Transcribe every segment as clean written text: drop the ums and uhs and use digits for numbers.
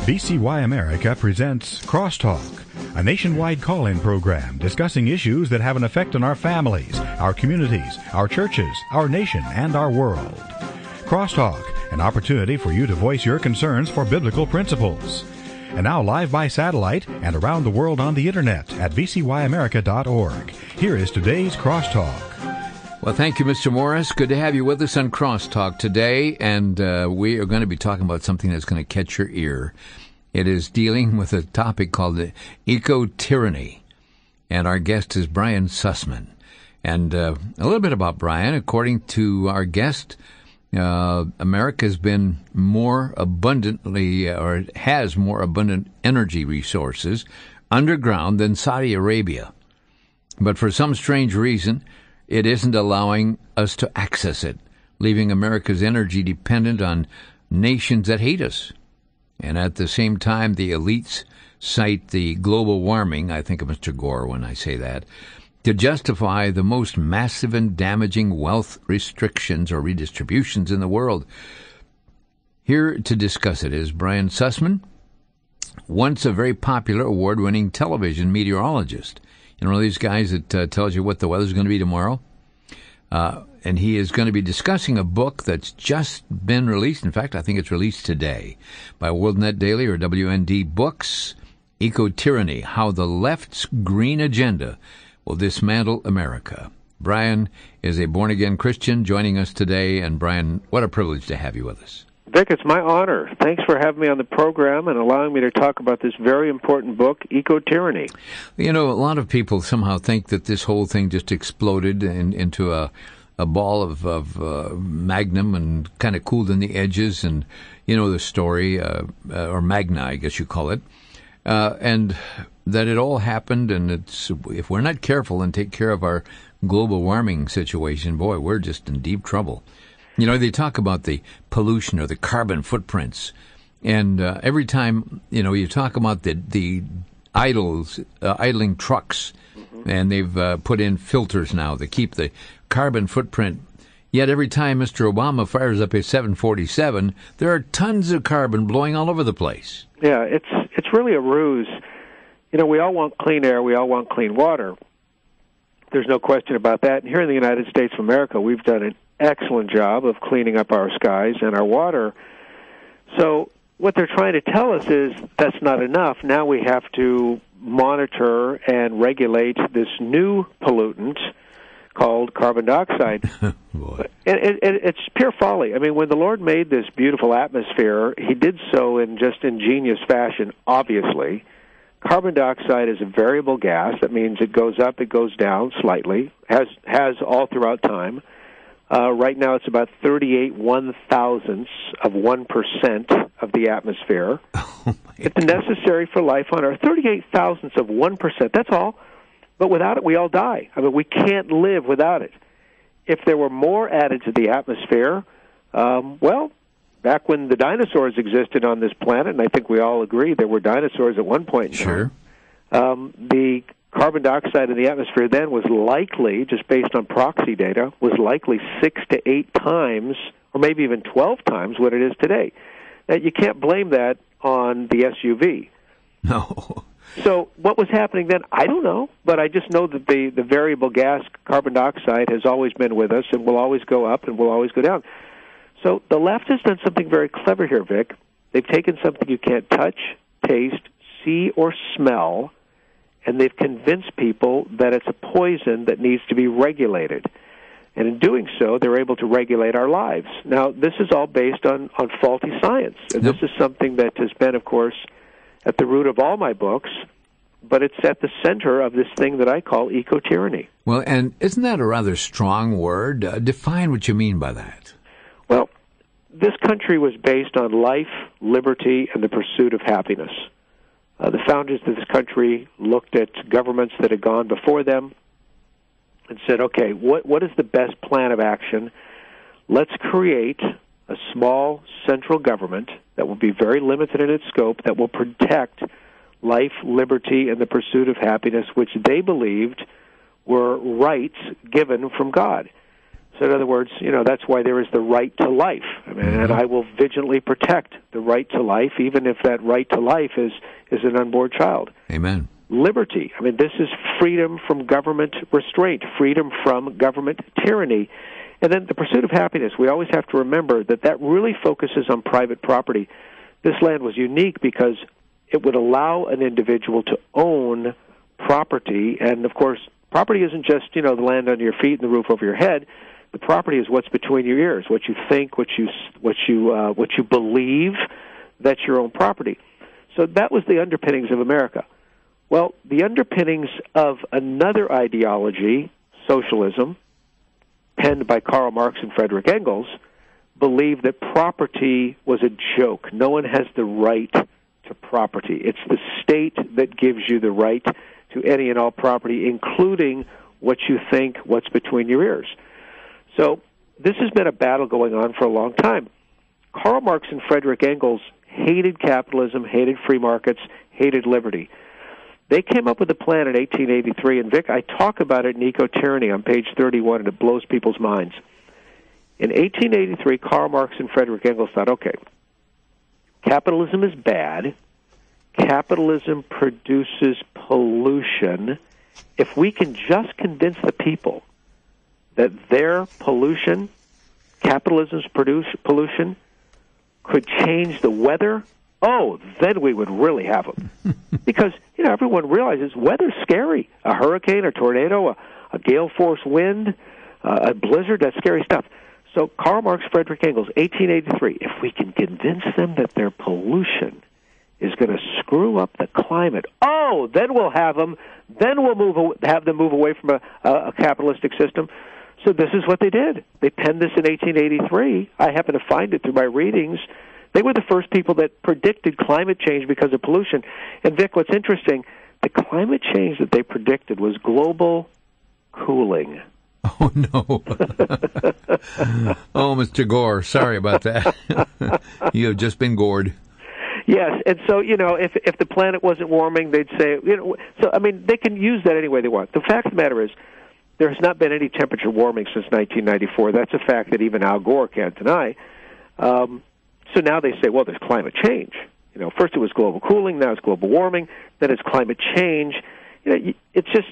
VCY America presents Crosstalk, a nationwide call-in program discussing issues that have an effect on our families, our communities, our churches, our nation, and our world. Crosstalk, an opportunity for you to voice your concerns for biblical principles. And now live by satellite and around the world on the internet at vcyamerica.org. Here is today's Crosstalk. Well, thank you, Mr. Morris. Good to have you with us on Crosstalk today, and we are going to be talking about something that's going to catch your ear. It is dealing with a topic called the Eco-Tyranny, and our guest is Brian Sussman. And a little bit about Brian. According to our guest, America has been more abundantly, or it has more abundant energy resources underground than Saudi Arabia. But for some strange reason, it isn't allowing us to access it, leaving America's energy dependent on nations that hate us. And at the same time, the elites cite the global warming, I think of Mr. Gore when I say that, to justify the most massive and damaging wealth restrictions or redistributions in the world. Here to discuss it is Brian Sussman, once a very popular award-winning television meteorologist. You know, these guys that tells you what the weather's going to be tomorrow. And he is going to be discussing a book that's just been released. In fact, I think it's released today by WorldNet Daily or WND Books, Eco-Tyranny, How the Left's Green Agenda Will Dismantle America. Brian is a born-again Christian joining us today. And Brian, what a privilege to have you with us. Vic, it's my honor. Thanks for having me on the program and allowing me to talk about this very important book, Eco-Tyranny. You know, a lot of people somehow think that this whole thing just exploded into a ball of magnum and kind of cooled in the edges, and you know the story, or magna, I guess you call it, and that it all happened, and it's, if we're not careful and take care of our global warming situation, boy, we're just in deep trouble. You know, they talk about the pollution or the carbon footprints, and every time, you know, you talk about the idling trucks, and they've put in filters now to keep the carbon footprint. Yet every time Mr. Obama fires up his 747, there are tons of carbon blowing all over the place. Yeah, it's really a ruse. You know, we all want clean air, we all want clean water. There's no question about that. And here in the United States of America, we've done an excellent job of cleaning up our skies and our water. So what they're trying to tell us is that's not enough. Now we have to monitor and regulate this new pollutant called carbon dioxide. It's pure folly. I mean, when the Lord made this beautiful atmosphere, he did so in just ingenious fashion, obviously. Carbon dioxide is a variable gas. That means it goes up, it goes down slightly, has all throughout time. Right now it's about 38 1,000ths of 1% of the atmosphere. Oh, it's necessary for life on Earth. 38 thousandths of 1%, that's all. But without it, we all die. I mean, we can't live without it. If there were more added to the atmosphere, well, back when the dinosaurs existed on this planet, and I think we all agree there were dinosaurs at one point in time, the carbon dioxide in the atmosphere then was likely, just based on proxy data, was likely 6 to 8 times, or maybe even 12 times what it is today. Now, you can't blame that on the SUV. No. So what was happening then, I don't know, but I just know that the variable gas, carbon dioxide, has always been with us and will always go up and will always go down. So the left has done something very clever here, Vic. They've taken something you can't touch, taste, see, or smell, and they've convinced people that it's a poison that needs to be regulated. And in doing so, they're able to regulate our lives. Now, this is all based on faulty science. And this is something that has been, of course, at the root of all my books, but it's at the center of this thing that I call eco-tyranny. Well, and isn't that a rather strong word? Define what you mean by that. Well, this country was based on life, liberty, and the pursuit of happiness. The founders of this country looked at governments that had gone before them and said, okay, what is the best plan of action? Let's create a small central government that will be very limited in its scope, that will protect life, liberty, and the pursuit of happiness, which they believed were rights given from God. So in other words, that's why there is the right to life. And I will vigilantly protect the right to life, even if that right to life is an unborn child. Amen. Liberty. This is freedom from government restraint, freedom from government tyranny. And then the pursuit of happiness. We always have to remember that really focuses on private property. This land was unique because it would allow an individual to own property. And, of course, property isn't just, the land under your feet and the roof over your head. The property is what's between your ears, what you think, what you believe, that's your own property. So that was the underpinnings of America. Well, the underpinnings of another ideology, socialism, penned by Karl Marx and Frederick Engels, believed that property was a joke. No one has the right to property. It's the state that gives you the right to any and all property, including what you think, what's between your ears. So this has been a battle going on for a long time. Karl Marx and Frederick Engels hated capitalism, hated free markets, hated liberty. They came up with a plan in 1883, and Vic, I talk about it in Eco-Tyranny on page 31, and it blows people's minds. In 1883, Karl Marx and Frederick Engels thought, okay, capitalism is bad. Capitalism produces pollution. If we can just convince the people that their pollution, capitalism's pollution, could change the weather, then we would really have them. Because, everyone realizes weather's scary. A hurricane, a tornado, a gale force wind, a blizzard, that's scary stuff. So Karl Marx, Frederick Engels, 1883, if we can convince them that their pollution is going to screw up the climate, then we'll have them. Then we'll have them move away from a capitalistic system. So this is what they did. They penned this in 1883. I happen to find it through my readings. They were the first people that predicted climate change because of pollution. And, Vic, what's interesting, the climate change that they predicted was global cooling. Oh, no. Oh, Mr. Gore, sorry about that. You have just been gored. Yes, and so, if the planet wasn't warming, they'd say, they can use that any way they want. The fact of the matter is, there has not been any temperature warming since 1994. That's a fact that even Al Gore can't deny. So now they say, well, there's climate change. First it was global cooling, now it's global warming, then it's climate change. It's just,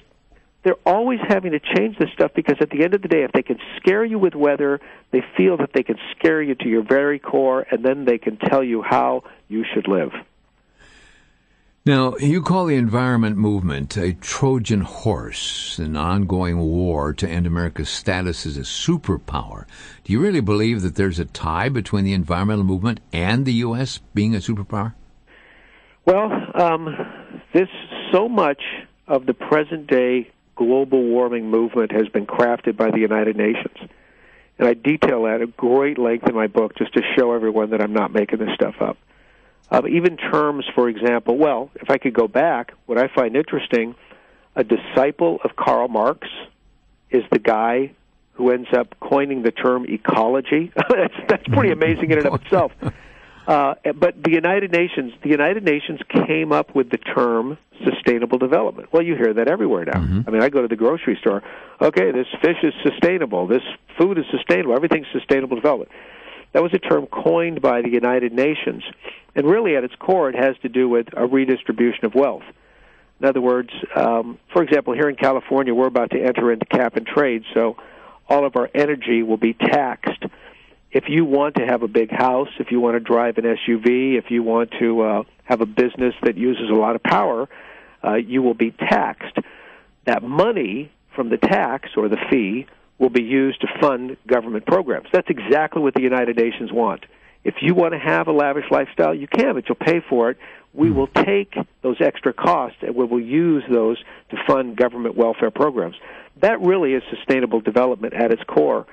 they're always having to change this stuff because at the end of the day, if they can scare you with weather, they feel that they can scare you to your very core, and then they can tell you how you should live. Now, you call the environment movement a Trojan horse, an ongoing war to end America's status as a superpower. Do you really believe that there's a tie between the environmental movement and the U.S. being a superpower? Well, so much of the present-day global warming movement has been crafted by the United Nations. And I detail that at great length in my book just to show everyone that I'm not making this stuff up. Even terms, for example, if I could go back, what I find interesting, a disciple of Karl Marx is the guy who ends up coining the term ecology. That's pretty amazing in and of itself. But the United Nations came up with the term sustainable development. Well, you hear that everywhere now. Mm-hmm. I go to the grocery store. Okay, this fish is sustainable. This food is sustainable. Everything's sustainable development. That was a term coined by the United Nations. And really, at its core, it has to do with a redistribution of wealth. In other words, for example, here in California, we're about to enter into cap and trade, so all of our energy will be taxed. If you want to have a big house, if you want to drive an SUV, if you want to have a business that uses a lot of power, you will be taxed. That money from the tax or the fee will be used to fund government programs. That's exactly what the United Nations want. If you want to have a lavish lifestyle, you can, but you'll pay for it. We will take those extra costs and we will use those to fund government welfare programs. That really is sustainable development at its core.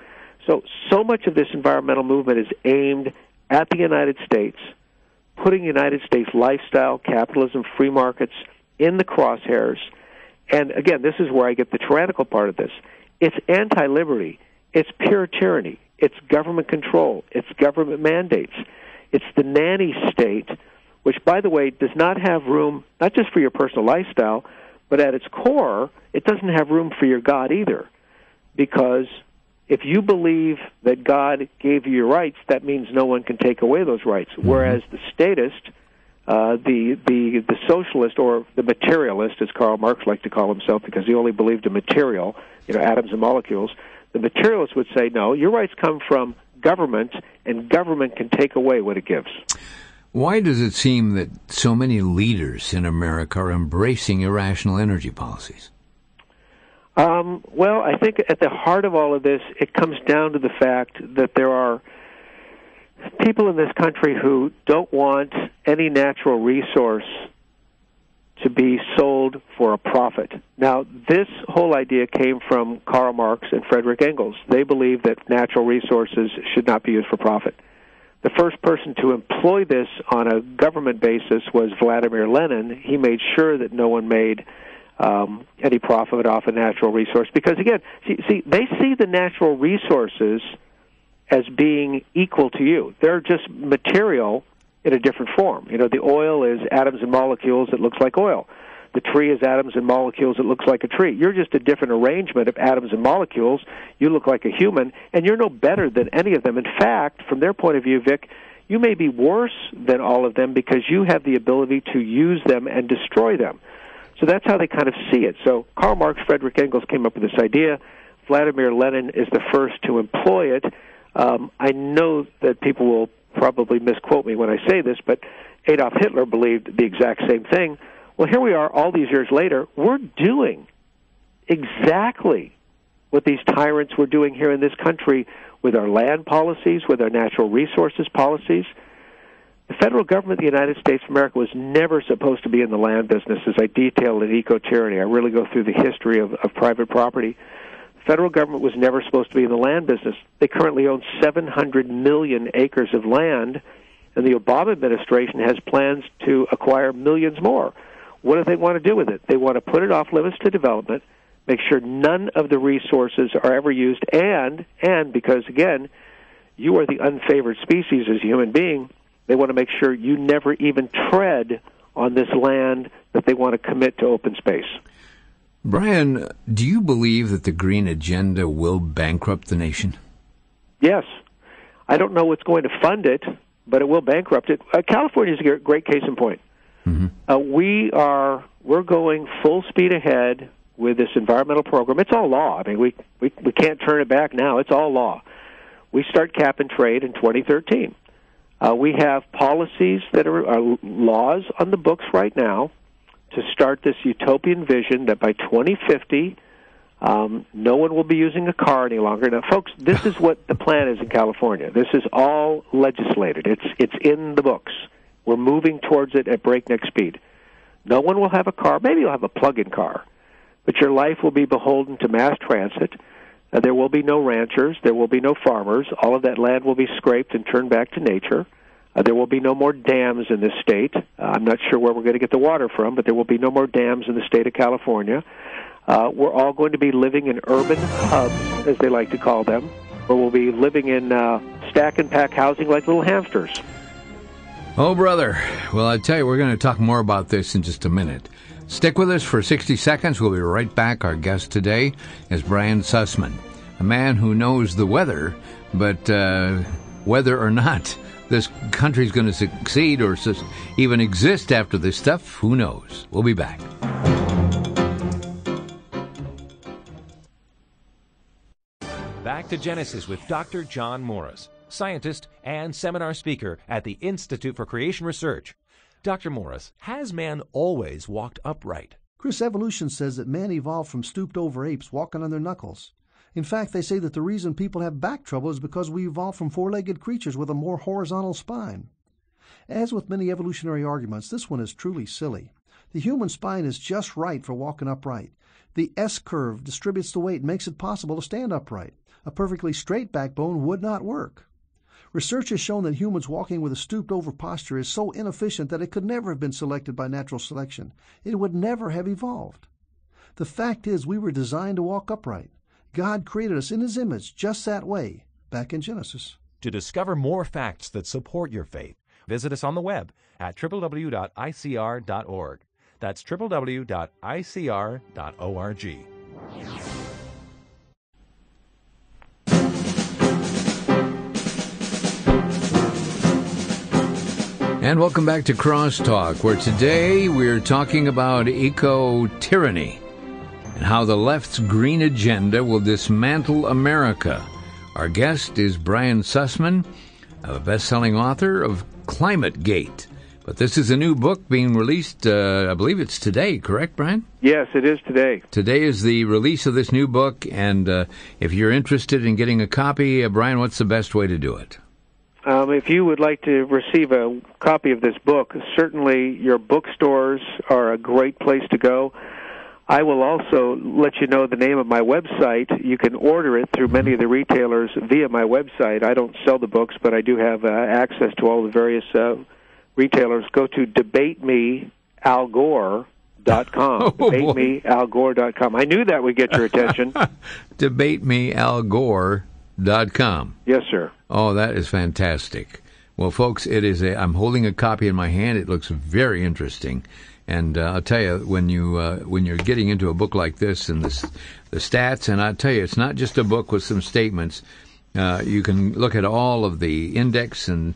So much of this environmental movement is aimed at the United States, putting United States lifestyle, capitalism, free markets in the crosshairs. And again, this is where I get the tyrannical part of this. It's anti-liberty. It's pure tyranny. It's government control. It's government mandates. It's the nanny state, which, by the way, does not have room, not just for your personal lifestyle, but at its core, it doesn't have room for your God either, because if you believe that God gave you your rights, that means no one can take away those rights. Mm-hmm. Whereas the statist, the socialist, or the materialist, as Karl Marx liked to call himself, because he only believed in material, atoms and molecules, the materialist would say, no, your rights come from government, and government can take away what it gives. Why does it seem that so many leaders in America are embracing irrational energy policies? Well, I think at the heart of all of this, it comes down to the fact that there are people in this country who don't want any natural resource to be sold for a profit. Now, this whole idea came from Karl Marx and Friedrich Engels. They believed that natural resources should not be used for profit. The first person to employ this on a government basis was Vladimir Lenin. He made sure that no one made any profit off a natural resource, because, again, see, they see the natural resources as being equal to you. They're just material in a different form. The oil is atoms and molecules that looks like oil. The tree is atoms and molecules that looks like a tree. You're just a different arrangement of atoms and molecules. You look like a human, and you're no better than any of them. In fact, from their point of view, Vic, you may be worse than all of them because you have the ability to use them and destroy them. So that's how they kind of see it. So Karl Marx, Friedrich Engels came up with this idea. Vladimir Lenin is the first to employ it. I know that people will probably misquote me when I say this, but Adolf Hitler believed the exact same thing. Well, here we are all these years later. We're doing exactly what these tyrants were doing here in this country with our land policies, with our natural resources policies. The federal government of the United States of America was never supposed to be in the land business, as I detailed in Eco-Tyranny. I really go through the history of private property. The federal government was never supposed to be in the land business. They currently own 700 million acres of land, and the Obama administration has plans to acquire millions more. What do they want to do with it? They want to put it off limits to development, make sure none of the resources are ever used, and because, again, you are the unfavored species as a human being, they want to make sure you never even tread on this land that they want to commit to open space. Brian, do you believe that the green agenda will bankrupt the nation? Yes. I don't know what's going to fund it, but it will bankrupt it. California is a great case in point. Mm-hmm. We're going full speed ahead with this environmental program. It's all law. I mean, we can't turn it back now. It's all law. We start cap and trade in 2013. We have policies that are laws on the books right now to start this utopian vision that by 2050, no one will be using a car any longer. Now, folks, this is what the plan is in California. This is all legislated. It's in the books. We're moving towards it at breakneck speed. No one will have a car. Maybe you'll have a plug-in car, but your life will be beholden to mass transit. There will be no ranchers. There will be no farmers. All of that land will be scraped and turned back to nature. There will be no more dams in this state. I'm not sure where we're going to get the water from, but there will be no more dams in the state of California. We're all going to be living in urban hubs, as they like to call them, where we'll be living in stack and pack housing like little hamsters. Oh, brother. Well, I tell you, we're going to talk more about this in just a minute. Stick with us for 60 seconds. We'll be right back. Our guest today is Brian Sussman, a man who knows the weather, but whether or not this country's going to succeed or even exist after this stuff, who knows? We'll be back. Back to Genesis with Dr. John Morris, scientist and seminar speaker at the Institute for Creation Research. Dr. Morris, has man always walked upright? Chris, evolution says that man evolved from stooped-over apes walking on their knuckles. In fact, they say that the reason people have back trouble is because we evolved from four-legged creatures with a more horizontal spine. As with many evolutionary arguments, this one is truly silly. The human spine is just right for walking upright. The S-curve distributes the weight and makes it possible to stand upright. A perfectly straight backbone would not work. Research has shown that humans walking with a stooped-over posture is so inefficient that it could never have been selected by natural selection. It would never have evolved. The fact is, we were designed to walk upright. God created us in His image just that way, back in Genesis. To discover more facts that support your faith, visit us on the web at www.icr.org. That's www.icr.org. And welcome back to Crosstalk, where today we're talking about eco-tyranny and how the left's green agenda will dismantle America. Our guest is Brian Sussman, a best-selling author of Climategate. But this is a new book being released, I believe it's today, correct, Brian? Yes, it is today. Today is the release of this new book, and if you're interested in getting a copy, Brian, what's the best way to do it? If you would like to receive a copy of this book, certainly your bookstores are a great place to go. I will also let you know the name of my website. You can order it through many of the retailers via my website. I don't sell the books, but I do have access to all the various retailers. Go to debatemealgore.com. debatemealgore.com. I knew that would get your attention. debatemealgore.com. Yes, sir. Oh, that is fantastic. Well, folks, I'm holding a copy in my hand. It looks very interesting. And I'll tell you, when you're getting into a book like this and the stats, and I'll tell you, it's not just a book with some statements. You can look at all of the index and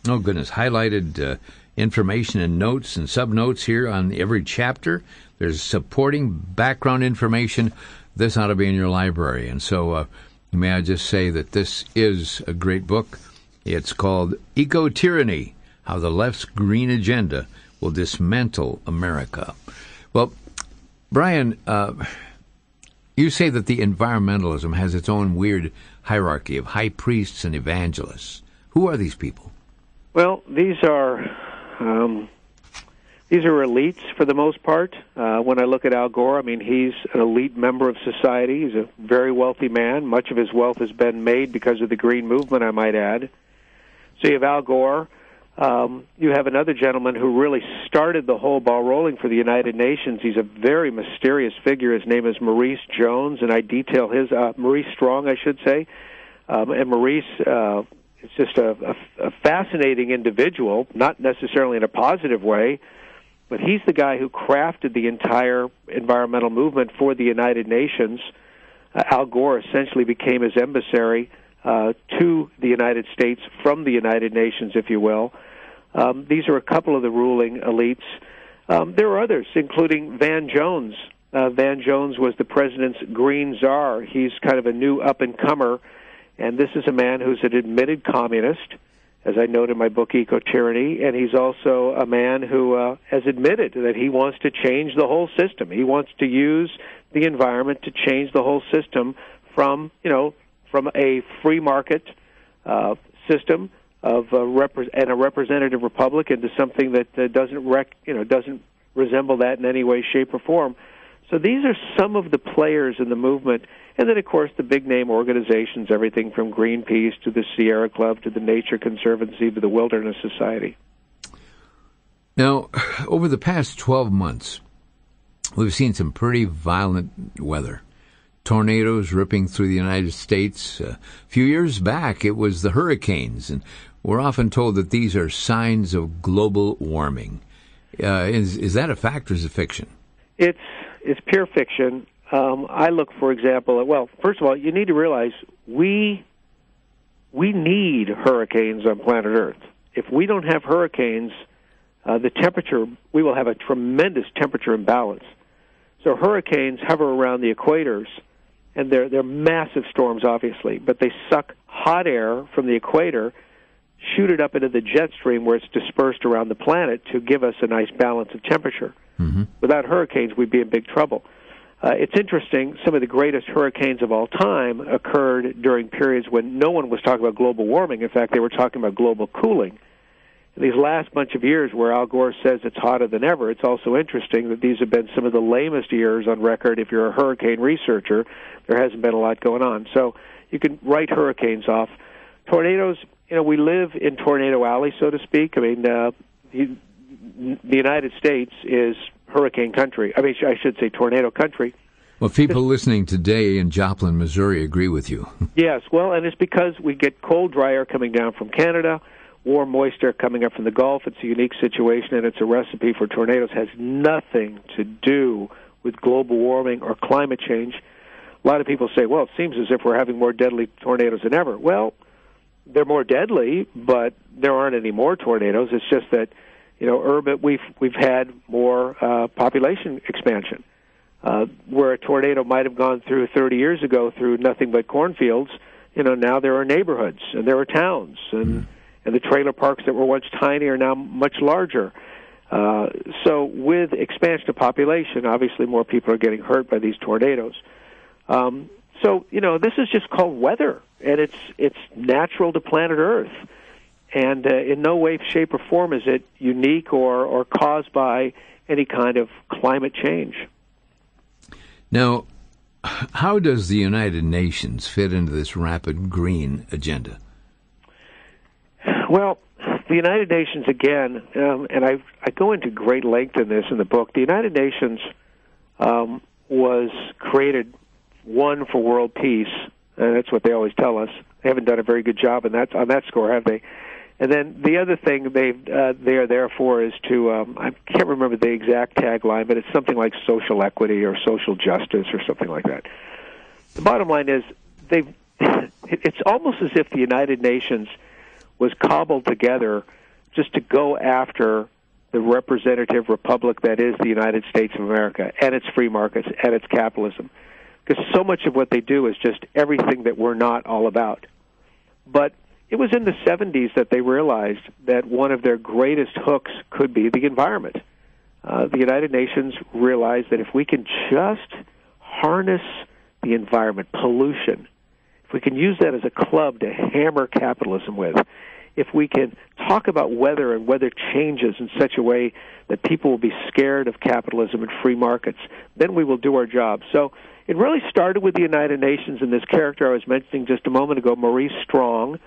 highlighted information and notes and subnotes here on every chapter. There's supporting background information. This ought to be in your library. And so may I just say that this is a great book. It's called Eco-Tyranny, How the Left's Green Agenda Will Dismantle America. Well, Brian, you say that the environmentalism has its own weird hierarchy of high priests and evangelists. Who are these people? Well, these are elites for the most part. When I look at Al Gore, I mean, he's an elite member of society. He's a very wealthy man. Much of his wealth has been made because of the green movement, I might add. So you have Al Gore. You have another gentleman who really started the whole ball rolling for the United Nations. He's a very mysterious figure. His name is Maurice Jones, and I detail his Maurice Strong, I should say. And Maurice is just a fascinating individual, not necessarily in a positive way, but he's the guy who crafted the entire environmental movement for the United Nations. Al Gore essentially became his emissary to the United States from the United Nations, if you will. These are a couple of the ruling elites. There are others, including Van Jones. Van Jones was the president's green czar. He's kind of a new up-and-comer, and this is a man who's an admitted communist, as I note in my book, Eco-Tyranny, and he's also a man who has admitted that he wants to change the whole system. He wants to use the environment to change the whole system from a free market system of a representative republic into something that doesn't resemble that in any way, shape, or form. So these are some of the players in the movement. And then, of course, the big-name organizations, everything from Greenpeace to the Sierra Club to the Nature Conservancy to the Wilderness Society. Now, over the past 12 months, we've seen some pretty violent weather. Tornadoes ripping through the United States. A few years back, it was the hurricanes, and we're often told that these are signs of global warming. Is that a fact or is it fiction? It's pure fiction. I look, for example, well, first of all, you need to realize we need hurricanes on planet Earth. If we don't have hurricanes, we will have a tremendous temperature imbalance. So hurricanes hover around the equators, and they're massive storms, obviously, but they suck hot air from the equator, shoot it up into the jet stream where it's dispersed around the planet to give us a nice balance of temperature. Mm-hmm. Without hurricanes, we'd be in big trouble. It's interesting, some of the greatest hurricanes of all time occurred during periods when no one was talking about global warming. In fact, they were talking about global cooling. In these last bunch of years where Al Gore says it's hotter than ever, it's also interesting that these have been some of the lamest years on record. If you're a hurricane researcher, there hasn't been a lot going on. So you can write hurricanes off. Tornadoes, we live in Tornado Alley, so to speak. I mean, the United States is hurricane country. I should say tornado country. Well, people listening today in Joplin, Missouri agree with you. Yes, well, and it's because we get cold, dry air coming down from Canada, warm, moist air coming up from the Gulf. It's a unique situation, and it's a recipe for tornadoes. It has nothing to do with global warming or climate change. A lot of people say, well, it seems as if we're having more deadly tornadoes than ever. Well, they're more deadly, but there aren't any more tornadoes. It's just that, urban we've had more population expansion. Where a tornado might have gone through 30 years ago through nothing but cornfields, now there are neighborhoods and there are towns, and the trailer parks that were once tiny are now much larger. So with expansion of population, obviously more people are getting hurt by these tornadoes. So this is just called weather, and it's natural to planet Earth, and in no way, shape, or form is it unique or caused by any kind of climate change. Now, how does the United Nations fit into this rapid green agenda? Well, the United Nations, again, and I go into great length in this in the book, the United Nations was created, one, for world peace, and that's what they always tell us. They haven't done a very good job on that score, have they? And then the other thing they are there for is to, I can't remember the exact tagline, but it's something like social equity or social justice or something like that. The bottom line is it's almost as if the United Nations was cobbled together just to go after the representative republic that is the United States of America and its free markets and its capitalism. Because so much of what they do is just everything that we're not all about. But it was in the 70s that they realized that one of their greatest hooks could be the environment. The United Nations realized that if we can just harness the environment, pollution, if we can use that as a club to hammer capitalism with, if we can talk about weather and weather changes in such a way that people will be scared of capitalism and free markets, then we will do our job. So it really started with the United Nations and this character I was mentioning just a moment ago, Maurice Strong,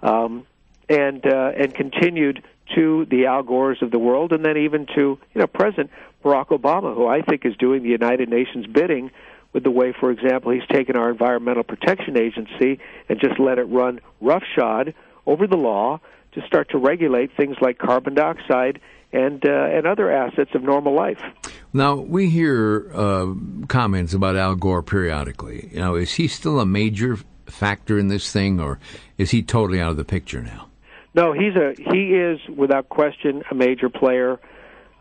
and continued to the Al Gores of the world, and then even to President Barack Obama, who I think is doing the United Nations bidding with the way, for example, he's taken our Environmental Protection Agency and just let it run roughshod over the law to start to regulate things like carbon dioxide and other assets of normal life. Now, we hear comments about Al Gore periodically. Is he still a major factor in this thing, or is he totally out of the picture now? No, he is without question a major player.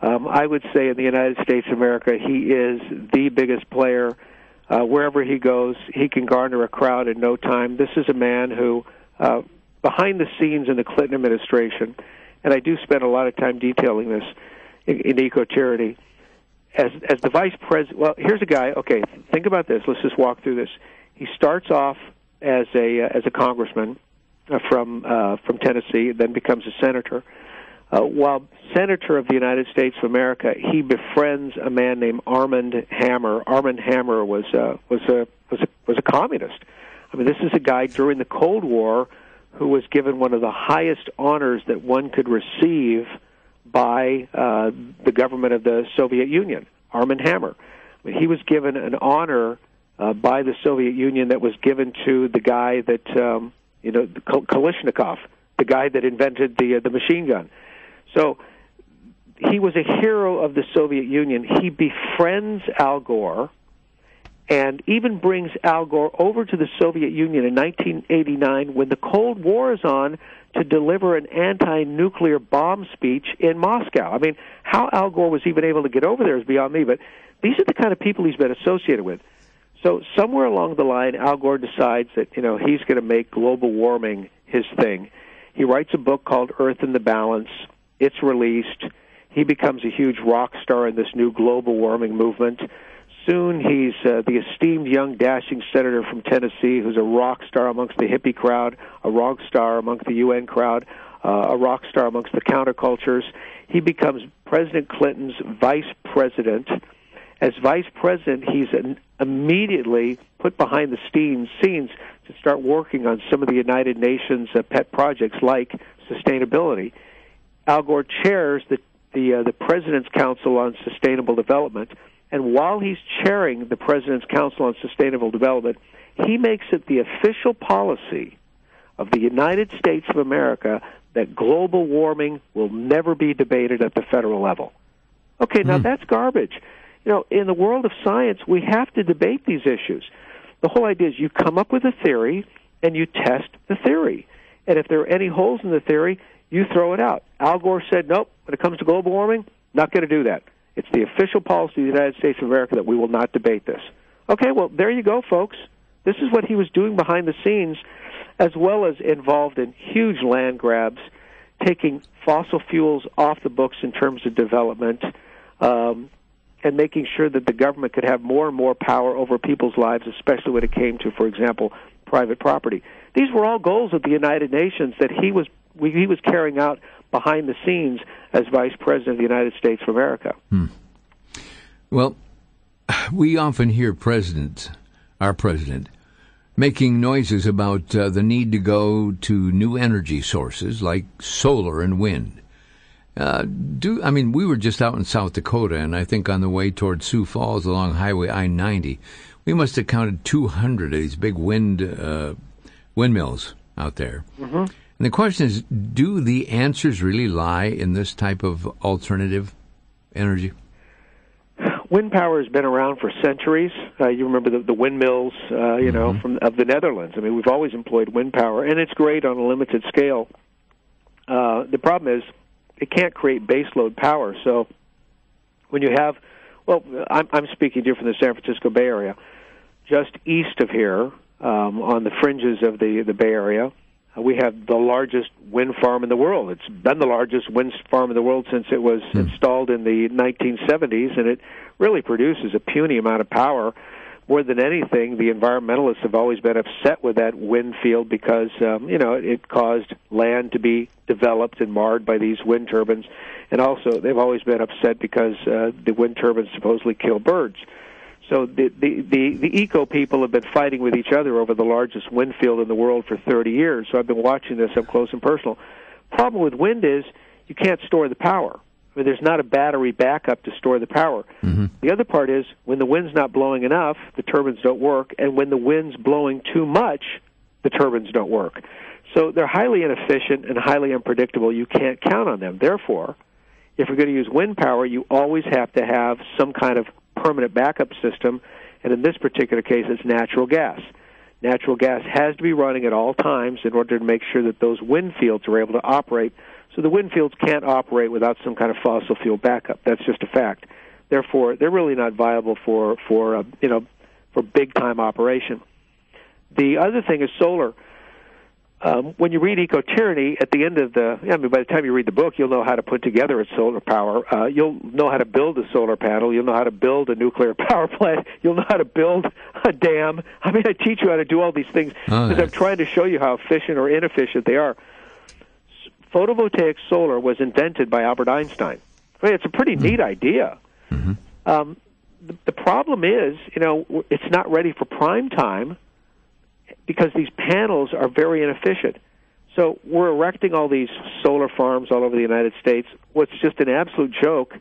I would say in the United States of America, he is the biggest player. Wherever he goes, he can garner a crowd in no time. This is a man who, behind the scenes in the Clinton administration, and I do spend a lot of time detailing this in Eco-Tyranny, as the vice president. Well, here's a guy. Okay, think about this. Let's just walk through this. He starts off as a congressman from Tennessee, then becomes a senator. While senator of the United States of America, he befriends a man named Armand Hammer. Armand Hammer was a communist. I mean, this is a guy during the Cold War who was given one of the highest honors that one could receive by the government of the Soviet Union. Armand Hammer. I mean, he was given an honor by the Soviet Union that was given to the guy that, Kalashnikov, the guy that invented the machine gun. So he was a hero of the Soviet Union. He befriends Al Gore and even brings Al Gore over to the Soviet Union in 1989 when the Cold War is on to deliver an anti-nuclear bomb speech in Moscow. I mean, how Al Gore was even able to get over there is beyond me, but these are the kind of people he's been associated with. So somewhere along the line, Al Gore decides that, he's going to make global warming his thing. He writes a book called Earth in the Balance. It's released. He becomes a huge rock star in this new global warming movement. Soon he's the esteemed young dashing senator from Tennessee who's a rock star amongst the hippie crowd, a rock star amongst the UN crowd, a rock star amongst the countercultures. He becomes President Clinton's vice president. As vice president, he's immediately put behind the scenes to start working on some of the United Nations pet projects like sustainability. Al Gore chairs the President's Council on Sustainable Development, and while he's chairing the President's Council on Sustainable Development, he makes it the official policy of the United States of America that global warming will never be debated at the federal level. Okay, now that's garbage. In the world of science, we have to debate these issues. The whole idea is you come up with a theory and you test the theory. And if there are any holes in the theory, you throw it out. Al Gore said, nope, when it comes to global warming, not going to do that. It's the official policy of the United States of America that we will not debate this. Okay, well, there you go, folks. This is what he was doing behind the scenes, as well as involved in huge land grabs, taking fossil fuels off the books in terms of development, and making sure that the government could have more and more power over people's lives, especially when it came to, for example, private property. These were all goals of the United Nations that he was carrying out behind the scenes as Vice President of the United States of America. Well, we often hear our president, making noises about the need to go to new energy sources like solar and wind. We were just out in South Dakota, and I think on the way toward Sioux Falls along Highway I-90, we must have counted 200 of these big windmills out there. Mm-hmm. And the question is, do the answers really lie in this type of alternative energy? Wind power has been around for centuries. You remember the windmills, of the Netherlands. I mean, we've always employed wind power, and it's great on a limited scale. The problem is it can't create baseload power. So when you have, I'm speaking to you from the San Francisco Bay Area, just east of here, on the fringes of the Bay Area, we have the largest wind farm in the world. It's been the largest wind farm in the world since it was installed in the 1970s, and it really produces a puny amount of power. More than anything, the environmentalists have always been upset with that wind field because, it caused land to be developed and marred by these wind turbines. And also, they've always been upset because the wind turbines supposedly kill birds. So the eco people have been fighting with each other over the largest wind field in the world for 30 years. So I've been watching this up close and personal. Problem with wind is you can't store the power. I mean, there's not a battery backup to store the power. Mm-hmm. The other part is when the wind's not blowing enough, the turbines don't work, and when the wind's blowing too much, the turbines don't work. So they're highly inefficient and highly unpredictable. You can't count on them. Therefore, if you're going to use wind power, you always have to have some kind of permanent backup system, and in this particular case, it's natural gas. Natural gas has to be running at all times in order to make sure that those wind fields are able to operate. So the wind fields can't operate without some kind of fossil fuel backup. That's just a fact. Therefore, they're really not viable for big-time operation. The other thing is solar. When you read Eco-Tyranny, at the end of by the time you read the book, you'll know how to put together a solar power. You'll know how to build a solar panel. You'll know how to build a nuclear power plant. You'll know how to build a dam. I mean, I teach you how to do all these things because I'm trying to show you how efficient or inefficient they are. Photovoltaic solar was invented by Albert Einstein. I mean, it's a pretty neat idea. Mm-hmm. The problem is, it's not ready for prime time, because these panels are very inefficient. So we're erecting all these solar farms all over the United States. What's just an absolute joke,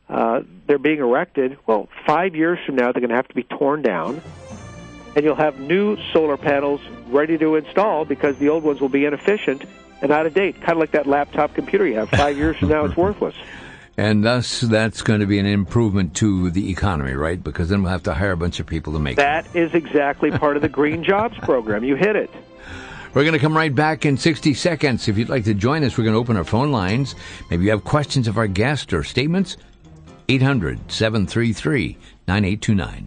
they're being erected. Well, 5 years from now, they're going to have to be torn down, and you'll have new solar panels ready to install because the old ones will be inefficient and out of date, kind of like that laptop computer you have. 5 years from now, it's worthless. And thus, that's going to be an improvement to the economy, right? Because then we'll have to hire a bunch of people to make that. Is exactly part of the Green Jobs program. You hit it. We're going to come right back in 60 seconds. If you'd like to join us, we're going to open our phone lines. Maybe you have questions of our guest or statements. 800-733-9829.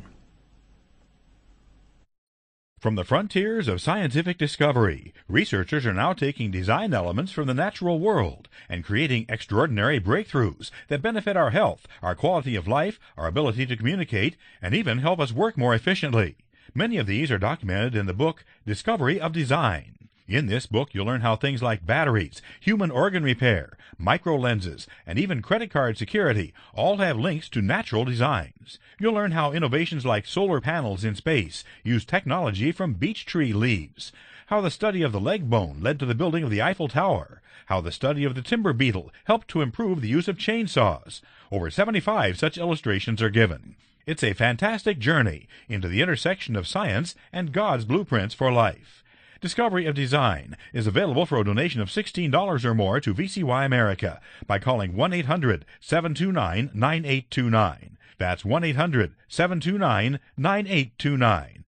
From the frontiers of scientific discovery, researchers are now taking design elements from the natural world and creating extraordinary breakthroughs that benefit our health, our quality of life, our ability to communicate, and even help us work more efficiently. Many of these are documented in the book Discovery of Design. In this book, you'll learn how things like batteries, human organ repair, micro-lenses, and even credit card security all have links to natural designs. You'll learn how innovations like solar panels in space use technology from beech tree leaves, how the study of the leg bone led to the building of the Eiffel Tower, how the study of the timber beetle helped to improve the use of chainsaws. Over 75 such illustrations are given. It's a fantastic journey into the intersection of science and God's blueprints for life. Discovery of Design is available for a donation of $16 or more to VCY America by calling 1-800-729-9829. That's 1-800-729-9829.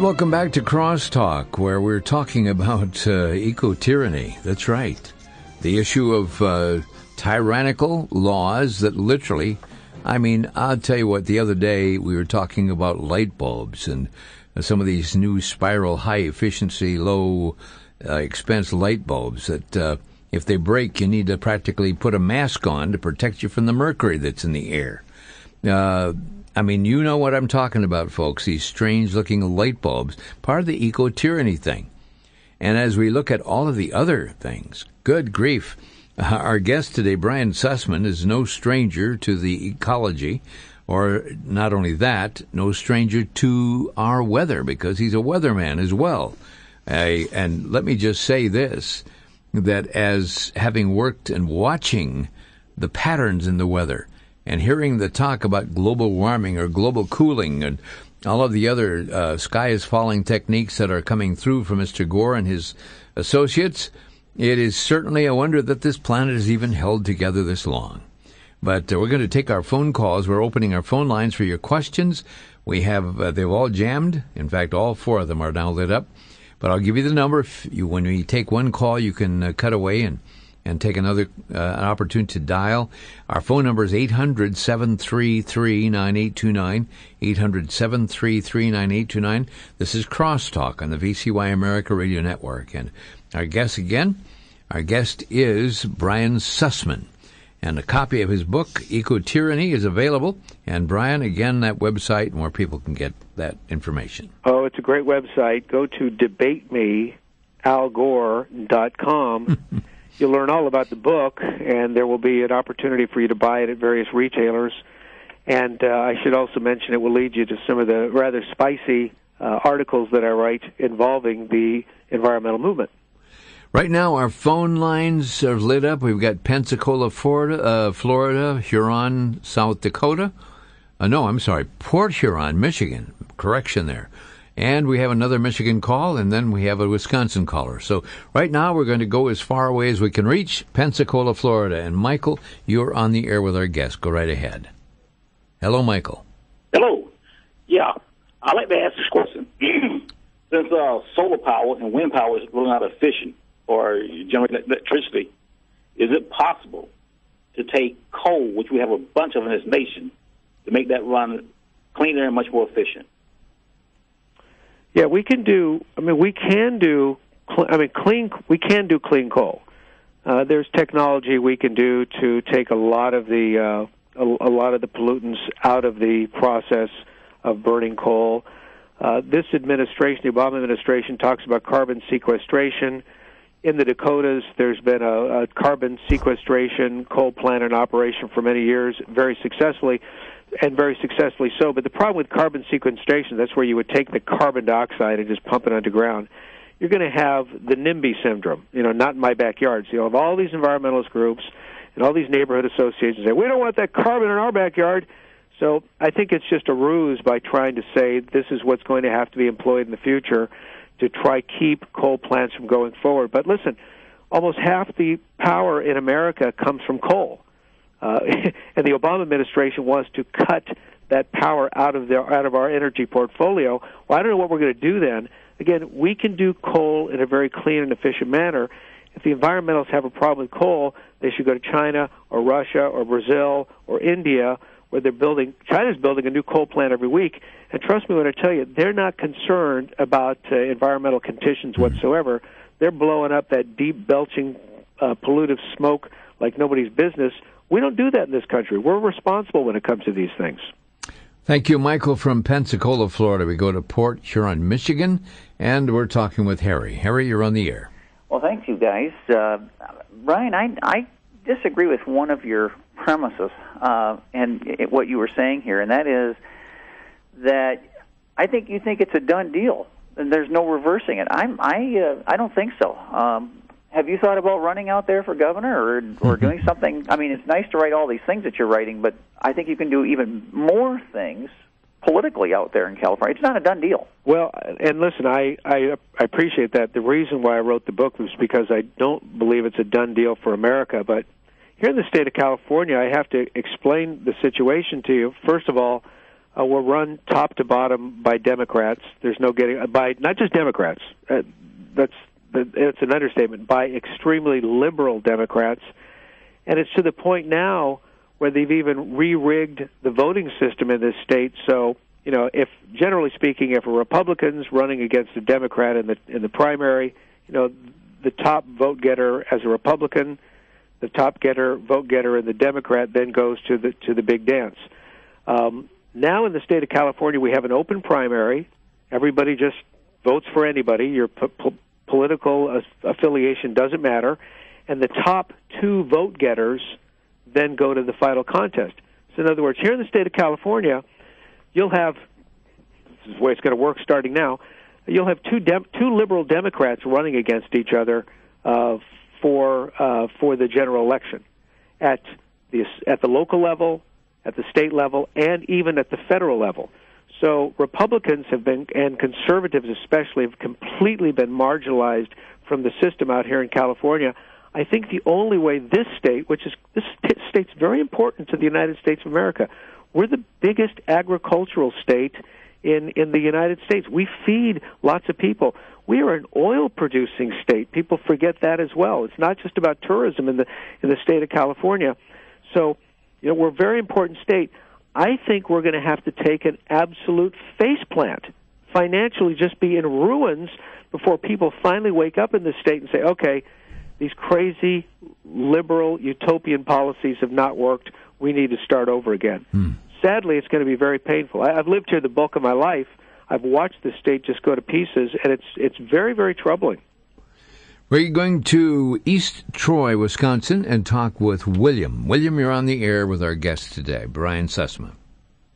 welcome back to Crosstalk, where we're talking about eco-tyranny. That's right. The issue of tyrannical laws that literally, I mean, I'll tell you what, the other day we were talking about light bulbs and some of these new spiral high-efficiency, low-expense light bulbs that if they break, you need to practically put a mask on to protect you from the mercury that's in the air. I mean, you know what I'm talking about, folks, these strange-looking light bulbs, part of the eco-tyranny thing. And as we look at all of the other things, good grief, our guest today, Brian Sussman, is no stranger to the ecology, or not only that, no stranger to our weather, because he's a weatherman as well. And let me just say this, that as having worked and watching the patterns in the weather, and hearing the talk about global warming or global cooling and all of the other sky-is-falling techniques that are coming through from Mr. Gore and his associates, it is certainly a wonder that this planet has even held together this long. But we're going to take our phone calls. We're opening our phone lines for your questions. We have, they've all jammed. In fact, all four of them are now lit up. But I'll give you the number. When we take one call, you can cut away and take another an opportunity to dial. Our phone number is 800-733-9829, 800-733-9829. This is Crosstalk on the VCY America Radio Network. And our guest is Brian Sussman. And a copy of his book, Eco-Tyranny, is available. And Brian, again, that website and where people can get that information. Oh, it's a great website. Go to debatemealgore.com. You'll learn all about the book, and there will be an opportunity for you to buy it at various retailers. And I should also mention it will lead you to some of the rather spicy articles that I write involving the environmental movement. Right now, our phone lines are lit up. We've got Pensacola, Florida, Huron, South Dakota. Port Huron, Michigan. Correction there. And we have another Michigan call, and then we have a Wisconsin caller. So right now we're going to go as far away as we can reach, Pensacola, Florida. And Michael, you're on the air with our guest. Go right ahead. Hello, Michael. Hello. Yeah, I'd like to ask this question. Since solar power and wind power is really not efficient for generating electricity, is it possible to take coal, which we have a bunch of in this nation, to make that run cleaner and much more efficient? Yeah, we can do clean coal. There's technology we can do to take a lot of the pollutants out of the process of burning coal. This administration, the Obama administration, talks about carbon sequestration. In the Dakotas, there's been a carbon sequestration coal plant in operation for many years, very successfully so. But the problem with carbon sequestration, that's where you would take the carbon dioxide and just pump it underground. You're going to have the NIMBY syndrome, not in my backyard. So you'll have all these environmentalist groups and all these neighborhood associations say, we don't want that carbon in our backyard. So I think it's just a ruse by trying to say this is what's going to have to be employed in the future to try keep coal plants from going forward. But listen, almost half the power in America comes from coal. And the Obama administration wants to cut that power out of our energy portfolio. Well, I don't know what we're going to do then. Again, we can do coal in a very clean and efficient manner. If the environmentalists have a problem with coal, they should go to China or Russia or Brazil or India, where China's building a new coal plant every week. And trust me when I tell you, they're not concerned about environmental conditions whatsoever. They're blowing up that deep belching pollutive smoke like nobody's business. We don't do that in this country. We're responsible when it comes to these things. Thank you, Michael, from Pensacola, Florida. We go to Port Huron, Michigan, and we're talking with Harry. Harry, you're on the air. Well, thank you, guys. Brian, I disagree with one of your premises and what you were saying here, and that is that I think you think it's a done deal, and there's no reversing it. I don't think so. Have you thought about running out there for governor or doing something? I mean, it's nice to write all these things that you're writing, but I think you can do even more things politically out there in California. It's not a done deal. Well, and listen, I appreciate that. The reason why I wrote the book was because I don't believe it's a done deal for America. But here in the state of California, I have to explain the situation to you. First of all, were run top to bottom by Democrats. There's no getting by not just Democrats. It's an understatement, by extremely liberal Democrats, and it's to the point now where they've even re-rigged the voting system in this state. So, if generally speaking, if a Republican's running against a Democrat in the primary, the top vote getter as a Republican, the top vote getter in the Democrat then goes to the big dance. Now in the state of California, we have an open primary. Everybody just votes for anybody. Your political affiliation doesn't matter. And the top two vote getters then go to the final contest. So in other words, here in the state of California, you'll have, this is the way it's going to work starting now, you'll have two liberal Democrats running against each other for the general election at the local level, at the state level, and even at the federal level. So Republicans have been, and conservatives especially, have completely been marginalized from the system out here in California. I think the only way this state's very important to the United States of America. We're the biggest agricultural state in the United States. We feed lots of people. We are an oil-producing state. People forget that as well. It's not just about tourism in the state of California. So, we're a very important state. I think we're going to have to take an absolute faceplant, financially just be in ruins before people finally wake up in this state and say, okay, these crazy, liberal, utopian policies have not worked. We need to start over again. Sadly, it's going to be very painful. I've lived here the bulk of my life. I've watched the state just go to pieces, and it's very, very troubling. We're going to East Troy, Wisconsin, and talk with William. William, you're on the air with our guest today, Brian Sussman.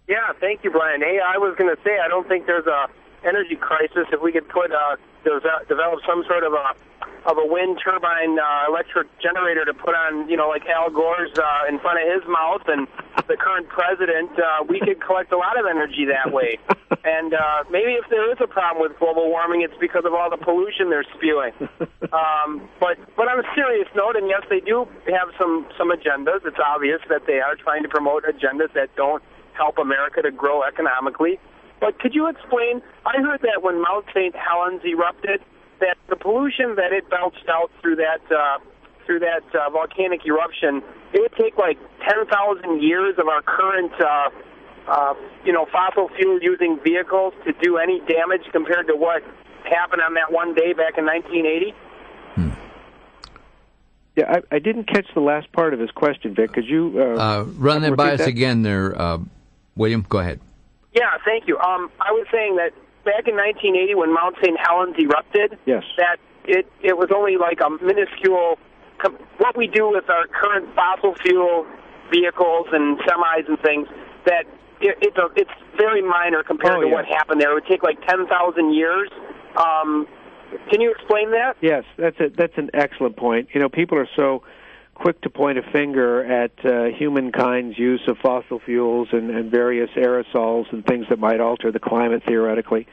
Yeah, thank you, Brian. Hey, I was going to say, I don't think there's a energy crisis if we could develop some sort of a wind turbine electric generator to put on, like Al Gore's in front of his mouth and the current president. We could collect a lot of energy that way. And maybe if there is a problem with global warming, it's because of all the pollution they're spewing. But on a serious note, and yes, they do have some agendas. It's obvious that they are trying to promote agendas that don't help America to grow economically. But could you explain, I heard that when Mount St. Helens erupted, that the pollution that it belched out through that volcanic eruption, it would take like 10,000 years of our current fossil fuel using vehicles to do any damage compared to what happened on that one day back in 1980. Yeah, I didn't catch the last part of his question, Vic. Could you run that by us again there, William? Go ahead. Yeah, thank you. I was saying that back in 1980 when Mount St. Helens erupted, yes, that it was only like a minuscule, what we do with our current fossil fuel vehicles and semis and things, that it's very minor compared to what happened there. It would take like 10,000 years. Can you explain that? Yes, that's an excellent point. People are so quick to point a finger at humankind's use of fossil fuels and various aerosols and things that might alter the climate theoretically.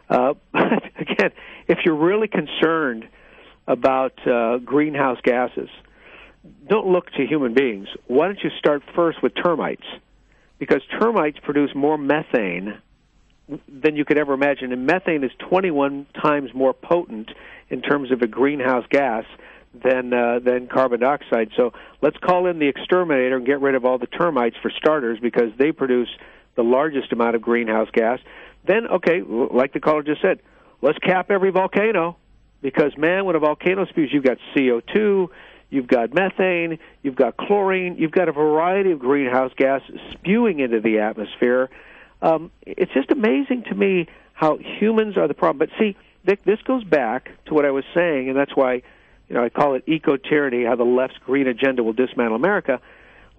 But again, if you're really concerned about greenhouse gases, don't look to human beings. Why don't you start first with termites? Because termites produce more methane than you could ever imagine, and methane is 21 times more potent in terms of a greenhouse gas than carbon dioxide. So let's call in the exterminator and get rid of all the termites for starters, because they produce the largest amount of greenhouse gas. Then, okay, like the caller just said, let's cap every volcano, because, man, when a volcano spews, you've got CO2, you've got methane, you've got chlorine, you've got a variety of greenhouse gases spewing into the atmosphere. It's just amazing to me how humans are the problem. But see, Vic, this goes back to what I was saying, and that's why I call it eco-tyranny, how the left's green agenda will dismantle America.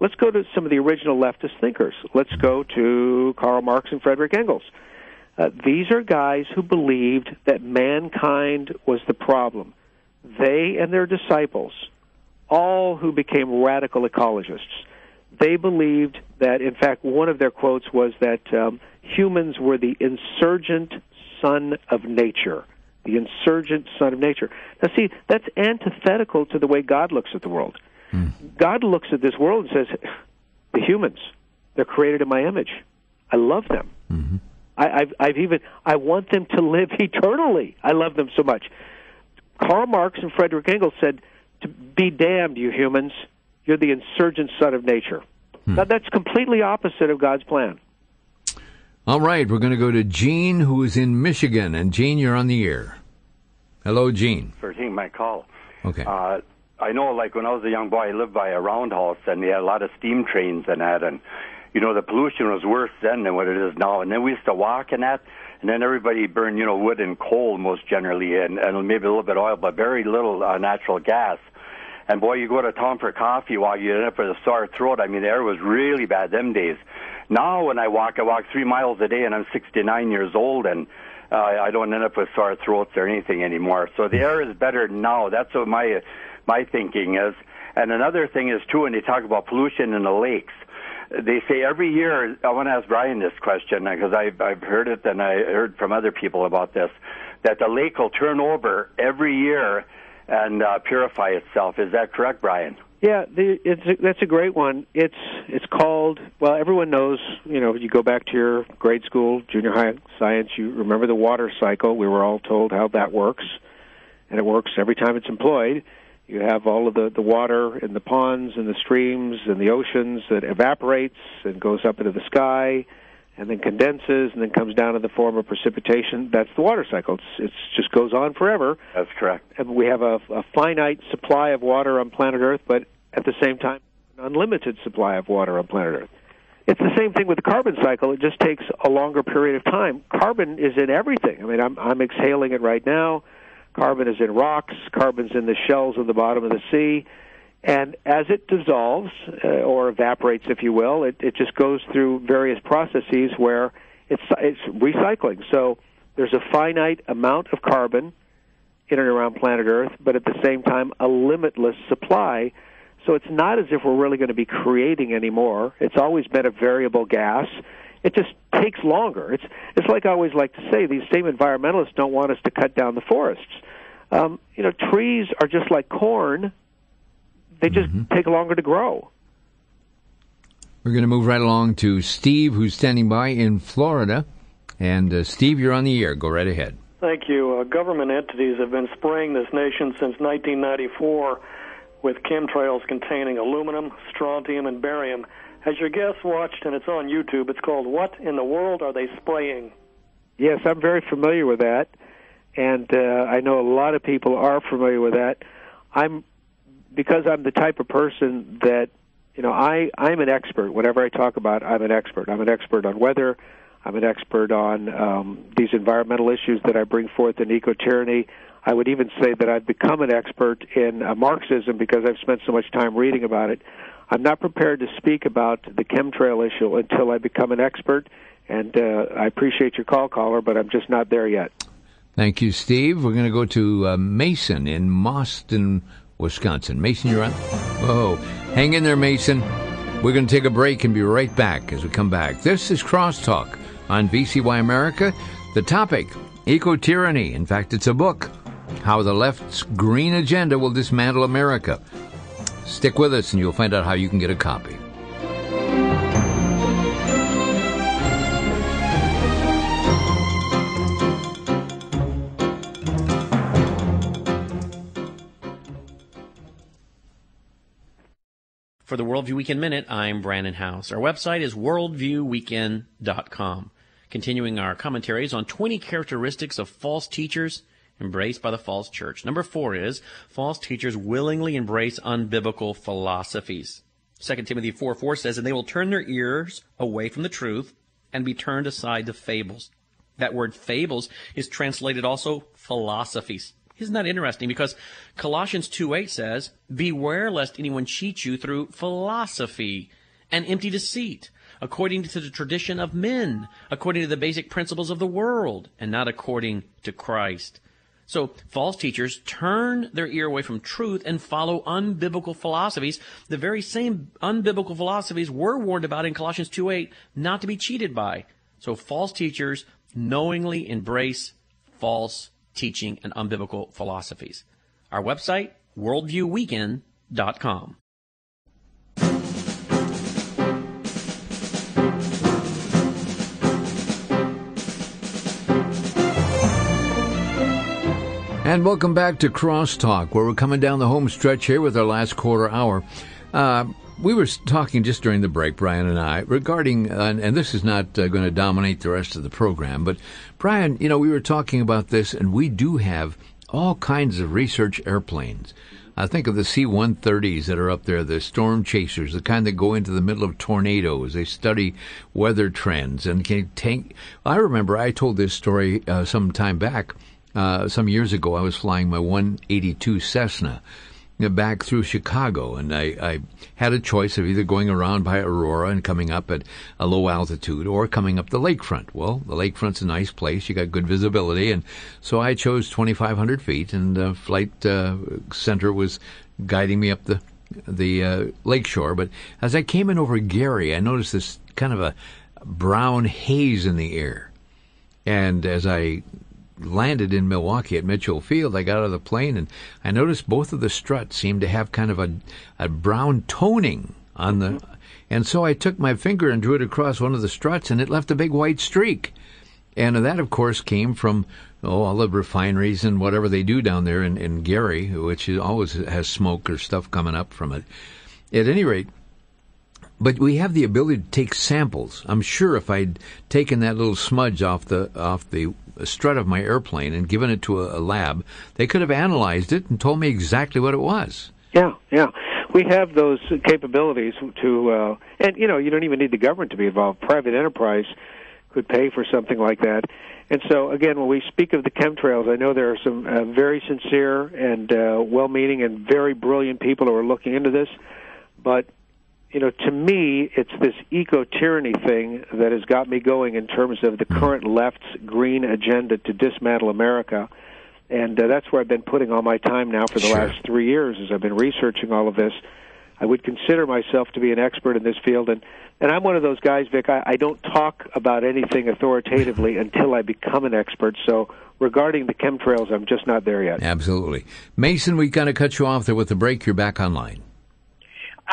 Let's go to some of the original leftist thinkers. Let's go to Karl Marx and Friedrich Engels. These are guys who believed that mankind was the problem. They and their disciples, all who became radical ecologists, they believed that, in fact, one of their quotes was that humans were the insurgent son of nature. The insurgent son of nature. Now, see, that's antithetical to the way God looks at the world. God looks at this world and says, the humans, they're created in my image. I love them. Mm-hmm. I want them to live eternally. I love them so much. Karl Marx and Frederick Engels said, "To be damned, you humans. You're the insurgent son of nature." Now, that's completely opposite of God's plan. All right, we're going to go to Gene, who is in Michigan. And, Gene, you're on the air. Hello, Gene. For taking my call. Okay. I know, like, when I was a young boy, I lived by a roundhouse, and they had a lot of steam trains and that, and, you know, the pollution was worse then than what it is now. And then we used to walk in that, and then everybody burned, you know, wood and coal most generally, and maybe a little bit of oil, but very little natural gas. And, boy, you go to town for coffee while you end up with a sore throat. I mean, the air was really bad them days. Now when I walk 3 miles a day, and I'm 69 years old, and I don't end up with sore throats or anything anymore. So the air is better now. That's what my thinking is. And another thing is, too, when they talk about pollution in the lakes, they say every year, I want to ask Brian this question, because I've heard it, and I heard from other people about this, that the lake will turn over every year and purify itself. Is that correct, Brian? Yeah, that's a great one. It's called, well, everyone knows, you know, you go back to your grade school, junior high science, you remember the water cycle. We were all told how that works, and it works every time it's employed. You have all of the water in the ponds and the streams and the oceans that evaporates and goes up into the sky and then condenses and then comes down in the form of precipitation. That's the water cycle. It just goes on forever. That's correct. And we have a finite supply of water on planet Earth, but at the same time, an unlimited supply of water on planet Earth. It's the same thing with the carbon cycle. It just takes a longer period of time. Carbon is in everything. I mean, I'm exhaling it right now. Carbon is in rocks. Carbon's in the shells of the bottom of the sea. And as it dissolves, or evaporates, if you will, it just goes through various processes where it's recycling. So there's a finite amount of carbon in and around planet Earth, but at the same time, a limitless supply. So it's not as if we're really going to be creating any more. It's always been a variable gas. It just takes longer. It's like I always like to say, these same environmentalists don't want us to cut down the forests. You know, trees are just like corn. They just take longer to grow. We're going to move right along to Steve, who's standing by in Florida. And, Steve, you're on the air. Go right ahead. Thank you. Government entities have been spraying this nation since 1994 with chemtrails containing aluminum, strontium, and barium. Has your guest watched, and it's on YouTube, it's called What in the World Are They Spraying? Yes, I'm very familiar with that, and I know a lot of people are familiar with that. Because I'm the type of person that, you know, I'm an expert. Whatever I talk about, I'm an expert. I'm an expert on weather. I'm an expert on these environmental issues that I bring forth in Eco-Tyranny. I would even say that I've become an expert in Marxism because I've spent so much time reading about it. I'm not prepared to speak about the chemtrail issue until I become an expert, and I appreciate your call, caller, but I'm just not there yet. Thank you, Steve. We're going to go to Mason in Mauston, Wisconsin. Mason, you're on. Whoa. Hang in there, Mason. We're going to take a break and be right back as we come back. This is Crosstalk on VCY America. The topic, Eco-Tyranny. In fact, it's a book, How the Left's Green Agenda Will Dismantle America. Stick with us and you'll find out how you can get a copy. For the Worldview Weekend Minute, I'm Brandon House. Our website is worldviewweekend.com. Continuing our commentaries on 20 characteristics of false teachers embraced by the false church. Number 4 is false teachers willingly embrace unbiblical philosophies. 2 Timothy 4:4 says, and they will turn their ears away from the truth and be turned aside to fables. That word fables is translated also philosophies. Isn't that interesting? Because Colossians 2:8 says, beware lest anyone cheat you through philosophy and empty deceit, according to the tradition of men, according to the basic principles of the world, and not according to Christ. So false teachers turn their ear away from truth and follow unbiblical philosophies, the very same unbiblical philosophies we're warned about in Colossians 2:8 not to be cheated by. So false teachers knowingly embrace false teaching and unbiblical philosophies. Our website, worldviewweekend.com. And welcome back to Crosstalk, where we're coming down the home stretch here with our last quarter hour. We were talking just during the break, Brian and I, regarding, and this is not going to dominate the rest of the program, but Brian, we were talking about this, and we do have all kinds of research airplanes. I think of the C-130s that are up there, the storm chasers, the kind that go into the middle of tornadoes. They study weather trends and can take. I remember I told this story some time back. Some years ago, I was flying my 182 Cessna back through Chicago, and I had a choice of either going around by Aurora and coming up at a low altitude or coming up the lakefront. Well, the lakefront's a nice place. You got good visibility, and so I chose 2,500 feet, and the flight center was guiding me up the lakeshore. But as I came in over Gary, I noticed this kind of a brown haze in the air, and as I landed in Milwaukee at Mitchell Field, I got out of the plane and I noticed both of the struts seemed to have kind of a brown toning on the, and so I took my finger and drew it across one of the struts and it left a big white streak. And that, of course, came from all the refineries and whatever they do down there in Gary, which always has smoke or stuff coming up from it. At any rate, but we have the ability to take samples. I'm sure if I'd taken that little smudge off the strut of my airplane and given it to a lab, they could have analyzed it and told me exactly what it was. Yeah. We have those capabilities to, and you don't even need the government to be involved. Private enterprise could pay for something like that. And so, again, when we speak of the chemtrails, I know there are some very sincere and well-meaning and very brilliant people who are looking into this, but to me, it's this eco-tyranny thing that has got me going in terms of the current left's green agenda to dismantle America. And that's where I've been putting all my time now for the last 3 years as I've been researching all of this. I would consider myself to be an expert in this field. And I'm one of those guys, Vic, I don't talk about anything authoritatively until I become an expert. So regarding the chemtrails, I'm just not there yet. Absolutely. Mason, we kind of cut you off there with the break. You're back online.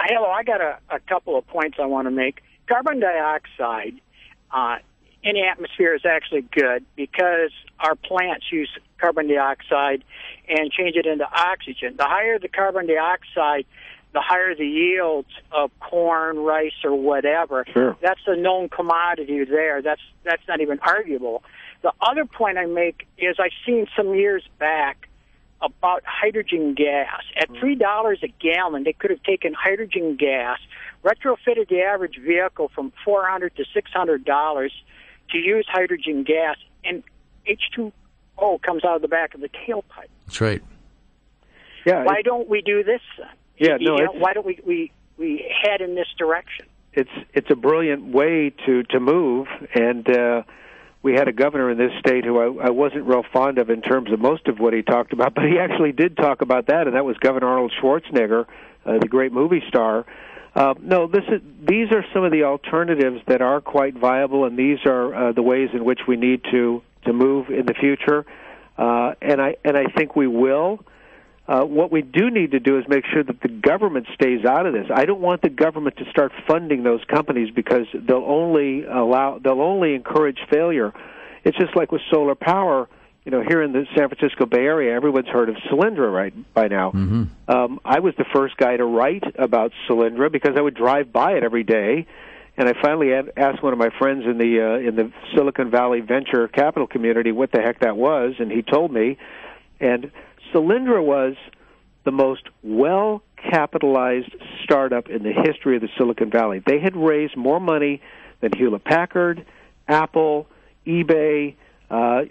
Hello, I got a couple of points I want to make. Carbon dioxide in the atmosphere is actually good because our plants use carbon dioxide and change it into oxygen. The higher the carbon dioxide, the higher the yields of corn, rice, or whatever. Sure. That's a known commodity there. That's not even arguable. The other point I make is I've seen some years back about hydrogen gas. At $3 a gallon, they could have taken hydrogen gas, retrofitted the average vehicle from $400 to $600 to use hydrogen gas, and H2O comes out of the back of the tailpipe. That's right. Yeah. Why don't we do this then? Yeah, why don't we head in this direction? It's a brilliant way to move, and we had a governor in this state who I wasn't real fond of in terms of most of what he talked about, but he actually did talk about that, and that was Governor Arnold Schwarzenegger, the great movie star. These are some of the alternatives that are quite viable, and these are the ways in which we need to move in the future, and I think we will. What we do need to do is make sure that the government stays out of this. I don't want the government to start funding those companies because they'll only encourage failure. It's just like with solar power. Here in the San Francisco Bay Area, everyone's heard of Solyndra right by now. Mm-hmm. I was the first guy to write about Solyndra because I would drive by it every day, and I finally asked one of my friends in the Silicon Valley venture capital community what the heck that was, and he told me. And Solyndra was the most well-capitalized startup in the history of the Silicon Valley. They had raised more money than Hewlett-Packard, Apple, eBay,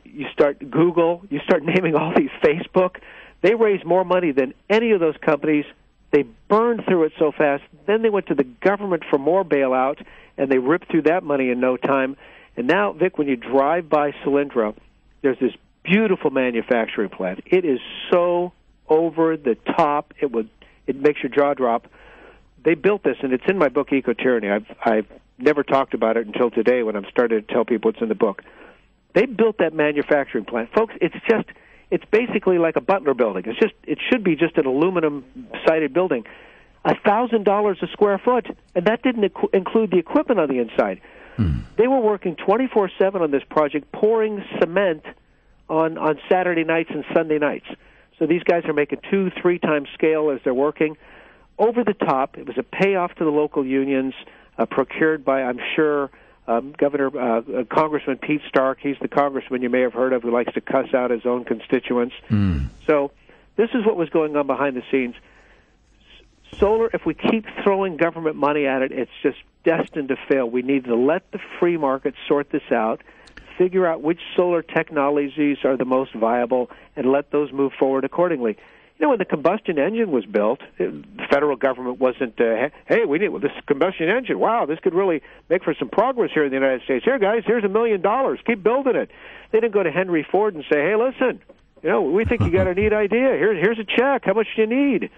you start Google, you start naming all these, Facebook. They raised more money than any of those companies. They burned through it so fast. Then they went to the government for more bailout, and they ripped through that money in no time. And now, Vic, when you drive by Solyndra, there's this beautiful manufacturing plant. It is so over the top. It makes your jaw drop. They built this, and it's in my book, Eco-Tyranny. I've never talked about it until today when I'm starting to tell people it's in the book. They built that manufacturing plant. Folks, it's basically like a Butler building. It should be just an aluminum-sided building. $1,000 a square foot, and that didn't include the equipment on the inside. They were working 24/7 on this project, pouring cement on Saturday nights and Sunday nights. So these guys are making 2-3 times scale as they're working. Over the top, it was a payoff to the local unions, procured by, I'm sure, Congressman Pete Stark. He's the congressman you may have heard of who likes to cuss out his own constituents. So this is what was going on behind the scenes. Solar, if we keep throwing government money at it, it's just destined to fail. We need to let the free market sort this out, figure out which solar technologies are the most viable, and let those move forward accordingly. You know, when the combustion engine was built, the federal government wasn't, hey, we need this combustion engine. Wow, this could really make for some progress here in the United States. Here, guys, here's $1 million. Keep building it. They didn't go to Henry Ford and say, hey, listen, you know, we think you got a neat idea. Here's a check. How much do you need?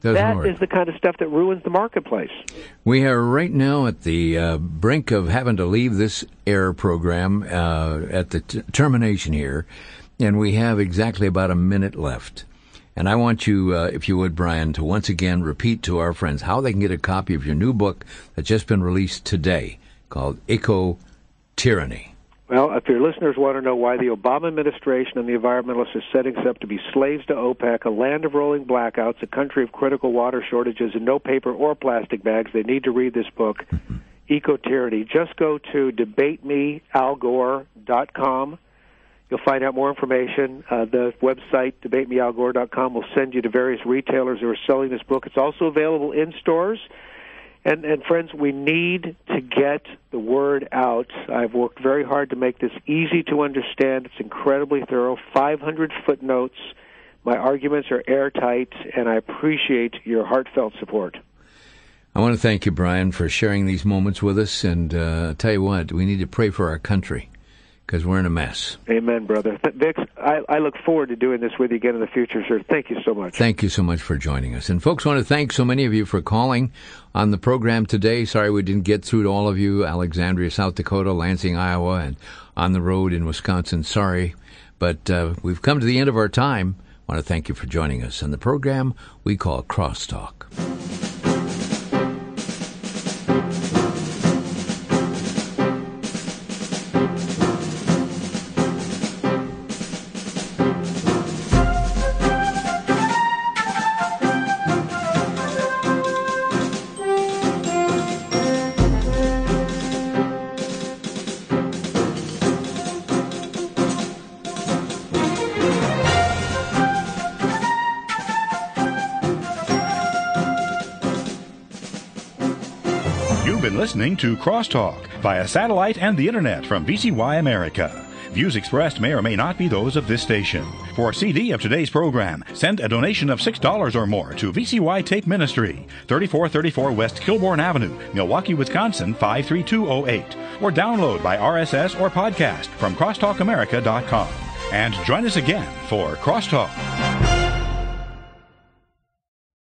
That is the kind of stuff that ruins the marketplace. We are right now at the brink of having to leave this air program at the termination here, and we have exactly about a minute left. And I want you, if you would, Brian, to once again repeat to our friends how they can get a copy of your new book that's just been released today called Eco-Tyranny. Well, if your listeners want to know why the Obama administration and the environmentalists are setting us up to be slaves to OPEC, a land of rolling blackouts, a country of critical water shortages, and no paper or plastic bags, they need to read this book, Eco-Tyranny. Just go to debatemealgore.com. You'll find out more information. The website, debatemealgore.com, will send you to various retailers who are selling this book. It's also available in stores. And friends, we need to get the word out. I've worked very hard to make this easy to understand. It's incredibly thorough, 500 footnotes. My arguments are airtight, and I appreciate your heartfelt support. I want to thank you, Brian, for sharing these moments with us. And I'll tell you what, we need to pray for our country, because we're in a mess. Amen, brother. Vic, I look forward to doing this with you again in the future, sir. Thank you so much. Thank you so much for joining us. And folks, I want to thank so many of you for calling on the program today. Sorry we didn't get through to all of you. Alexandria, South Dakota, Lansing, Iowa, and on the road in Wisconsin. Sorry. But we've come to the end of our time. I want to thank you for joining us on the program we call Crosstalk. Listening to Crosstalk via satellite and the internet from VCY America. Views expressed may or may not be those of this station. For a CD of today's program, send a donation of $6 or more to VCY Tape Ministry, 3434 West Kilbourne Avenue, Milwaukee, Wisconsin, 53208, or download by RSS or podcast from crosstalkamerica.com. And join us again for Crosstalk.